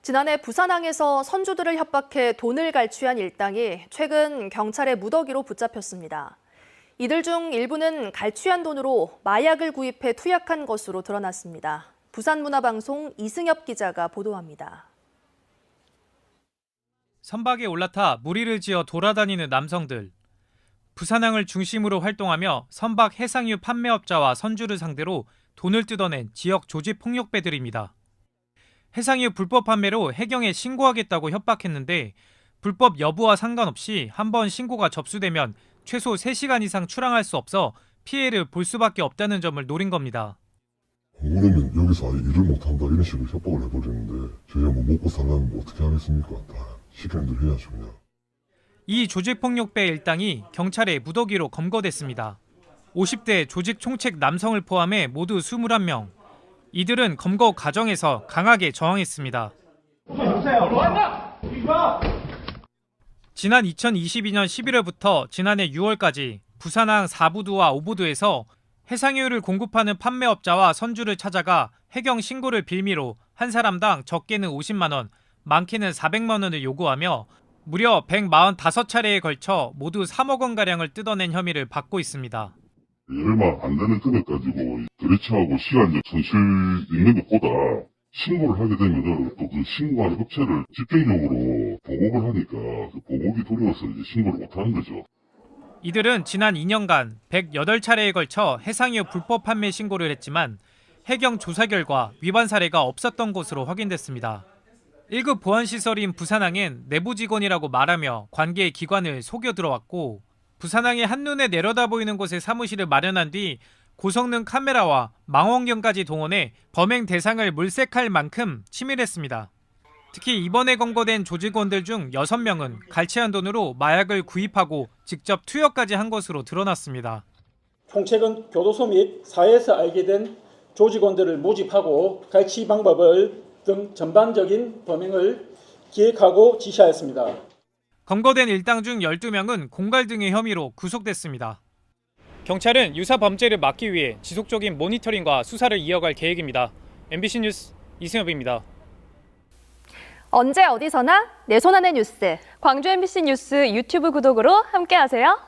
지난해 부산항에서 선주들을 협박해 돈을 갈취한 일당이 최근 경찰의 무더기로 붙잡혔습니다. 이들 중 일부는 갈취한 돈으로 마약을 구입해 투약한 것으로 드러났습니다. 부산문화방송 이승엽 기자가 보도합니다. 선박에 올라타 무리를 지어 돌아다니는 남성들. 부산항을 중심으로 활동하며 선박 해상유 판매업자와 선주를 상대로 돈을 뜯어낸 지역 조직폭력배들입니다. 해상유 불법 판매로 해경에 신고하겠다고 협박했는데 불법 여부와 상관없이 한번 신고가 접수되면 최소 3시간 이상 출항할 수 없어 피해를 볼 수밖에 없다는 점을 노린 겁니다. 그러면 여기서 아예 일을 못한다 이런 식으로 협박을 해버리는데 저희가 뭐 먹고 살려면 뭐 어떻게 하겠습니까? 다 시키는 대로 해야죠 그냥. 이 조직폭력배 일당이 경찰의 무더기로 검거됐습니다. 50대 조직 총책 남성을 포함해 모두 21명. 이들은 검거 과정에서 강하게 저항했습니다. 지난 2022년 11월부터 지난해 6월까지 부산항 4부두와 5부두에서 해상유를 공급하는 판매업자와 선주를 찾아가 해경 신고를 빌미로 한 사람당 적게는 50만 원, 많게는 400만 원을 요구하며 무려 145차례에 걸쳐 모두 3억 원가량을 뜯어낸 혐의를 받고 있습니다. 얼마 안 되는 금액 가지고 드레치하고 시간 손실 있는 것보다 신고를 하게 되면은 또 그 신고하는 업체를 집중적으로 보복을 하니까 그 보복이 두려워서 이제 신고를 못 하는 거죠. 이들은 지난 2년간 108차례에 걸쳐 해상유 불법 판매 신고를 했지만 해경 조사 결과 위반 사례가 없었던 것으로 확인됐습니다. 1급 보안시설인 부산항엔 내부 직원이라고 말하며 관계 기관을 속여 들어왔고 부산항의 한눈에 내려다 보이는 곳에 사무실을 마련한 뒤 고성능 카메라와 망원경까지 동원해 범행 대상을 물색할 만큼 치밀했습니다. 특히 이번에 검거된 조직원들 중 6명은 갈취한 돈으로 마약을 구입하고 직접 투여까지 한 것으로 드러났습니다. 총책은 교도소 및 사회에서 알게 된 조직원들을 모집하고 갈취 방법을 등 전반적인 범행을 기획하고 지시하였습니다. 검거된 일당 중 12명은 공갈 등의 혐의로 구속됐습니다. 경찰은 유사 범죄를 막기 위해 지속적인 모니터링과 수사를 이어갈 계획입니다. MBC 뉴스 이승엽입니다. 언제 어디서나 내 손 안의 뉴스. 광주 MBC 뉴스 유튜브 구독으로 함께하세요.